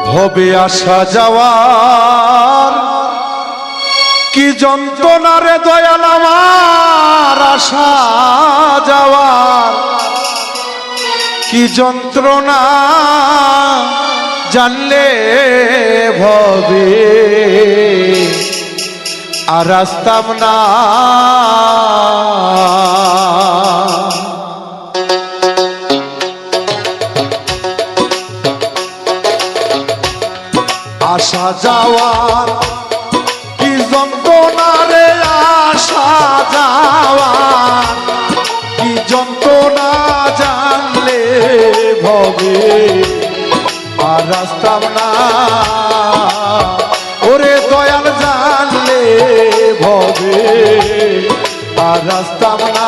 হবে আসা যাওয়ার কি যন্ত্রণা রে দয়াল আমার আসা যাওয়ার কি যন্ত্রণা জানলে ভবে আর আসতাম না আসা যাওয়ার কি যন্ত্রণা রে আসা যাওয়ার কি যন্ত্রণা জানলে ভবে আর আসতাম না ওরে দয়াল জানলে ভবে আর আসতাম না